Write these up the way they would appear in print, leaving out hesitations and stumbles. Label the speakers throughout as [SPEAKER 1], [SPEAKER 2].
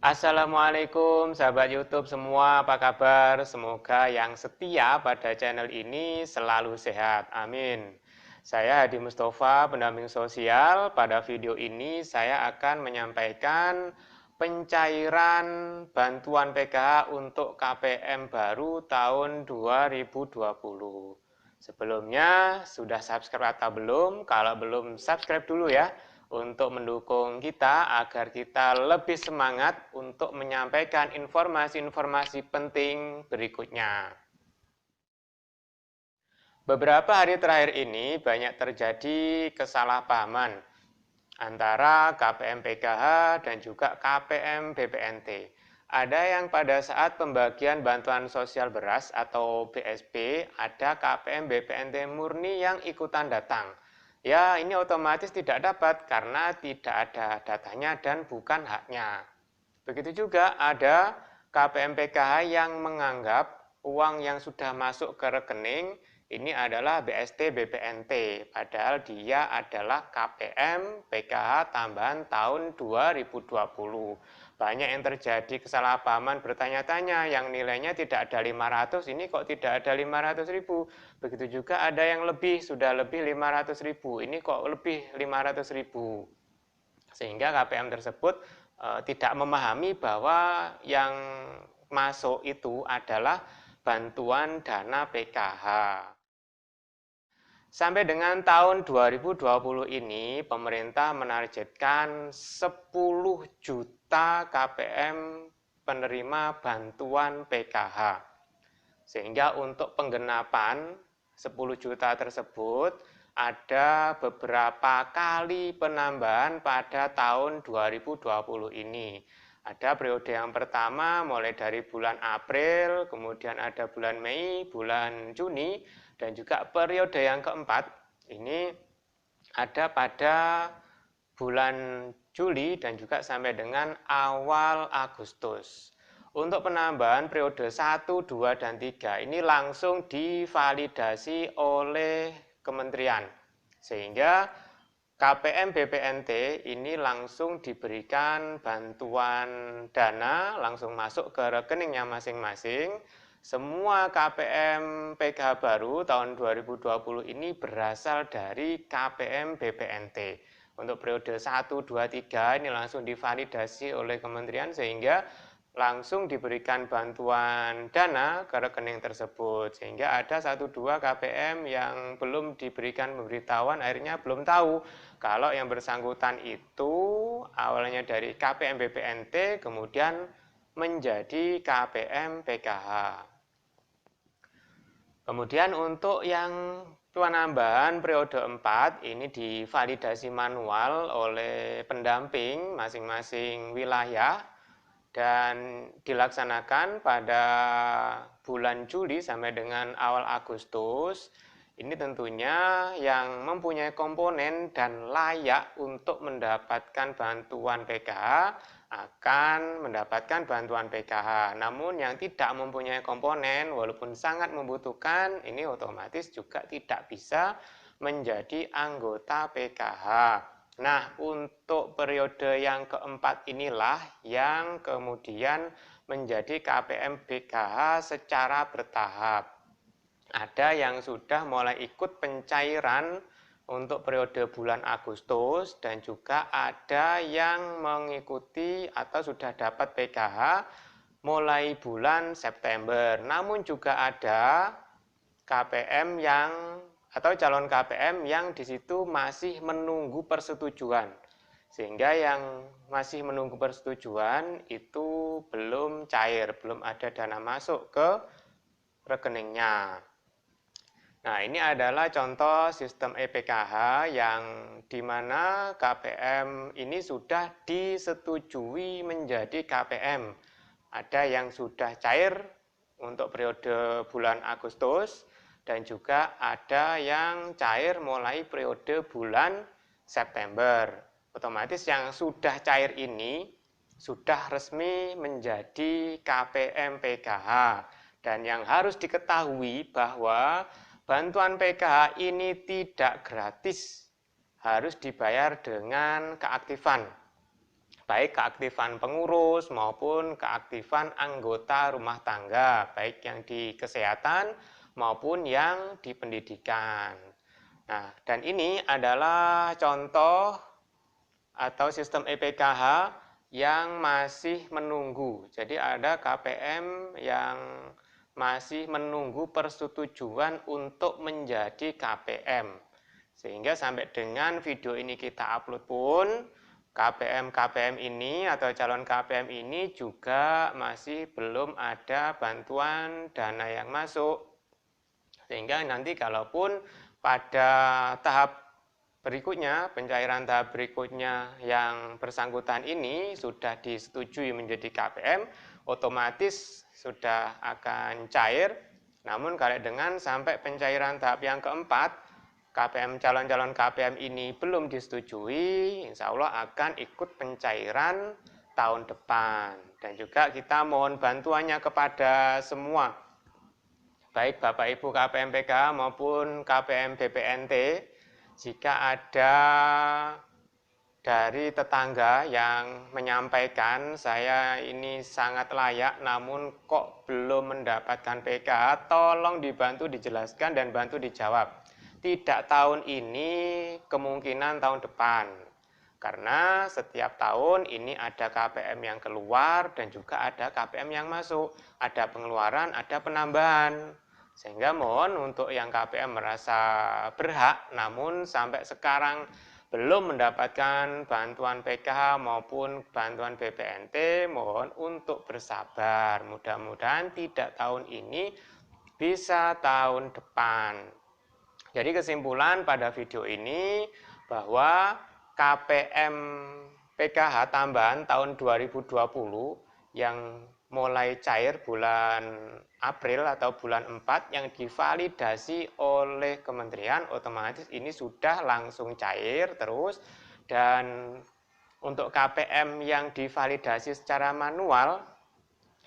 [SPEAKER 1] Assalamualaikum sahabat YouTube semua, apa kabar? Semoga yang setia pada channel ini selalu sehat, amin. Saya Hadi Mustafa, pendamping sosial. Pada video ini saya akan menyampaikan pencairan bantuan PKH untuk KPM baru tahun 2020. Sebelumnya sudah subscribe atau belum? Kalau belum, subscribe dulu ya, untuk mendukung kita agar kita lebih semangat untuk menyampaikan informasi-informasi penting berikutnya. Beberapa hari terakhir ini banyak terjadi kesalahpahaman antara KPM PKH dan juga KPM BPNT. Ada yang pada saat pembagian bantuan sosial beras atau BSB, ada KPM BPNT murni yang ikutan datang. Ya, ini otomatis tidak dapat karena tidak ada datanya dan bukan haknya. Begitu juga ada KPM PKH yang menganggap uang yang sudah masuk ke rekening ini adalah BST BPNT, padahal dia adalah KPM PKH tambahan tahun 2020. Banyak yang terjadi kesalahpahaman, bertanya-tanya, yang nilainya tidak ada 500, ini kok tidak ada 500.000. Begitu juga ada yang sudah lebih 500.000, ini kok lebih 500.000. Sehingga KPM tersebut tidak memahami bahwa yang masuk itu adalah bantuan dana PKH. Sampai dengan tahun 2020 ini, pemerintah menargetkan 10 juta KPM penerima bantuan PKH. Sehingga untuk penggenapan 10 juta tersebut ada beberapa kali penambahan pada tahun 2020 ini. Ada periode yang pertama mulai dari bulan April, kemudian ada bulan Mei, bulan Juni, dan juga periode yang keempat ini ada pada bulan Juli dan juga sampai dengan awal Agustus. Untuk penambahan periode 1, 2, dan 3 ini langsung divalidasi oleh kementerian. Sehingga KPM BPNT ini langsung diberikan bantuan dana, langsung masuk ke rekeningnya masing-masing. Semua KPM PKH baru tahun 2020 ini berasal dari KPM BPNT. Untuk periode 1, 2, 3 ini langsung divalidasi oleh kementerian sehingga langsung diberikan bantuan dana ke rekening tersebut. Sehingga ada 1-2 KPM yang belum diberikan pemberitahuan, akhirnya belum tahu kalau yang bersangkutan itu awalnya dari KPM BPNT kemudian menjadi KPM PKH. Kemudian untuk yang penambahan periode 4 ini divalidasi manual oleh pendamping masing-masing wilayah dan dilaksanakan pada bulan Juli sampai dengan awal Agustus. Ini tentunya yang mempunyai komponen dan layak untuk mendapatkan bantuan PKH akan mendapatkan bantuan PKH. Namun yang tidak mempunyai komponen walaupun sangat membutuhkan ini otomatis juga tidak bisa menjadi anggota PKH. Nah, untuk periode yang keempat inilah yang kemudian menjadi KPM PKH secara bertahap. Ada yang sudah mulai ikut pencairan untuk periode bulan Agustus dan juga ada yang mengikuti atau sudah dapat PKH mulai bulan September. Namun juga ada KPM atau calon KPM yang di situ masih menunggu persetujuan. Sehingga yang masih menunggu persetujuan itu belum cair, belum ada dana masuk ke rekeningnya. Nah, ini adalah contoh sistem EPKH yang di mana KPM ini sudah disetujui menjadi KPM. Ada yang sudah cair untuk periode bulan Agustus dan juga ada yang cair mulai periode bulan September. Otomatis yang sudah cair ini sudah resmi menjadi KPM PKH. Dan yang harus diketahui bahwa bantuan PKH ini tidak gratis, harus dibayar dengan keaktifan. baik keaktifan pengurus maupun keaktifan anggota rumah tangga, baik yang di kesehatan maupun yang di pendidikan. Nah, dan ini adalah contoh atau sistem EPKH yang masih menunggu. Jadi ada KPM yang masih menunggu persetujuan untuk menjadi KPM. Sehingga sampai dengan video ini kita upload pun, KPM ini atau calon KPM ini juga masih belum ada bantuan dana yang masuk. Sehingga nanti kalaupun pada tahap berikutnya, pencairan tahap berikutnya yang bersangkutan ini sudah disetujui menjadi KPM, otomatis sudah akan cair. Namun kalau dengan sampai pencairan tahap yang keempat, calon-calon KPM ini belum disetujui, insya Allah akan ikut pencairan tahun depan. Dan juga kita mohon bantuannya kepada semua, baik Bapak Ibu KPM PKH maupun KPM BPNT, jika ada dari tetangga yang menyampaikan saya ini sangat layak namun kok belum mendapatkan PKH, tolong dibantu dijelaskan dan bantu dijawab. Tidak tahun ini, kemungkinan tahun depan. Karena setiap tahun ini ada KPM yang keluar dan juga ada KPM yang masuk. Ada pengeluaran, ada penambahan. Sehingga mohon untuk yang KPM merasa berhak namun sampai sekarang belum mendapatkan bantuan PKH maupun bantuan BPNT, mohon untuk bersabar. Mudah-mudahan tidak tahun ini, bisa tahun depan. Jadi kesimpulan pada video ini bahwa KPM PKH tambahan tahun 2020 yang mulai cair bulan April atau bulan 4 yang divalidasi oleh kementerian, otomatis ini sudah langsung cair terus. Dan untuk KPM yang divalidasi secara manual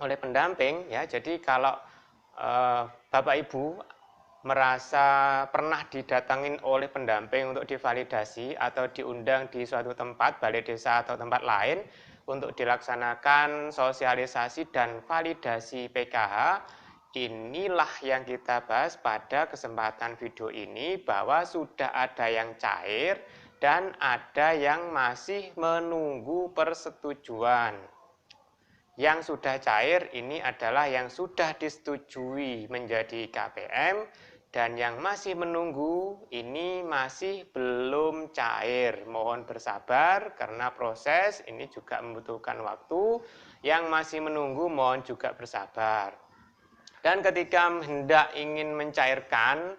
[SPEAKER 1] oleh pendamping, ya, jadi kalau Bapak Ibu merasa pernah didatangin oleh pendamping untuk divalidasi atau diundang di suatu tempat, balai desa atau tempat lain untuk dilaksanakan sosialisasi dan validasi PKH, inilah yang kita bahas pada kesempatan video ini, bahwa sudah ada yang cair dan ada yang masih menunggu persetujuan. Yang sudah cair ini adalah yang sudah disetujui menjadi KPM, dan yang masih menunggu ini masih belum cair. Mohon bersabar karena proses ini juga membutuhkan waktu. Yang masih menunggu mohon juga bersabar. Dan ketika hendak ingin mencairkan,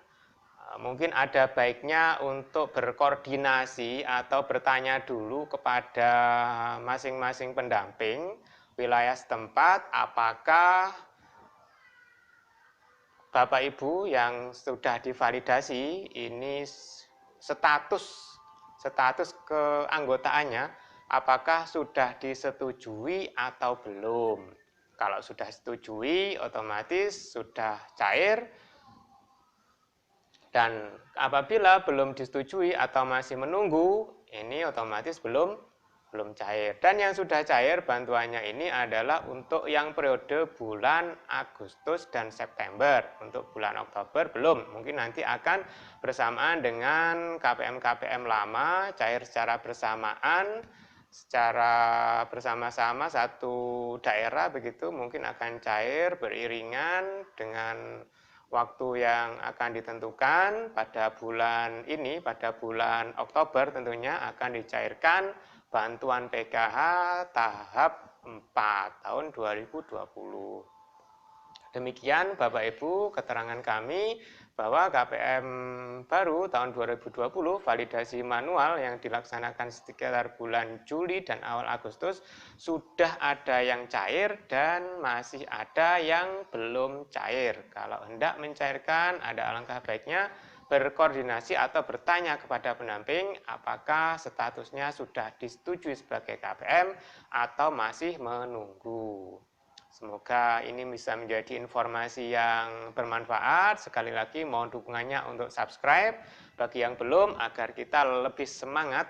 [SPEAKER 1] mungkin ada baiknya untuk berkoordinasi atau bertanya dulu kepada masing-masing pendamping wilayah setempat, apakah Bapak Ibu yang sudah divalidasi ini status keanggotaannya apakah sudah disetujui atau belum. Kalau sudah setujui, otomatis sudah cair. Dan apabila belum disetujui atau masih menunggu, ini otomatis belum cair. Dan yang sudah cair bantuannya ini adalah untuk yang periode bulan Agustus dan September. Untuk bulan Oktober belum. Mungkin nanti akan bersamaan dengan KPM-KPM lama, cair secara bersamaan, secara bersama-sama satu daerah begitu, mungkin akan cair beriringan dengan waktu yang akan ditentukan. Pada bulan ini, pada bulan Oktober tentunya akan dicairkan bantuan PKH tahap 4 tahun 2020. Demikian Bapak Ibu keterangan kami bahwa KPM baru tahun 2020 validasi manual yang dilaksanakan sekitar bulan Juli dan awal Agustus sudah ada yang cair dan masih ada yang belum cair. Kalau hendak mencairkan, ada alangkah baiknya berkoordinasi atau bertanya kepada pendamping apakah statusnya sudah disetujui sebagai KPM atau masih menunggu. Semoga ini bisa menjadi informasi yang bermanfaat. Sekali lagi mohon dukungannya untuk subscribe bagi yang belum, agar kita lebih semangat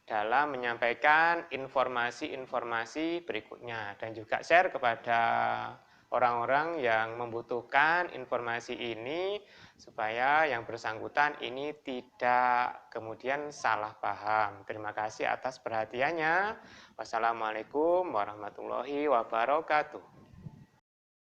[SPEAKER 1] dalam menyampaikan informasi-informasi berikutnya dan juga share kepada orang-orang yang membutuhkan informasi ini supaya yang bersangkutan ini tidak kemudian salah paham. Terima kasih atas perhatiannya. Wassalamualaikum warahmatullahi wabarakatuh.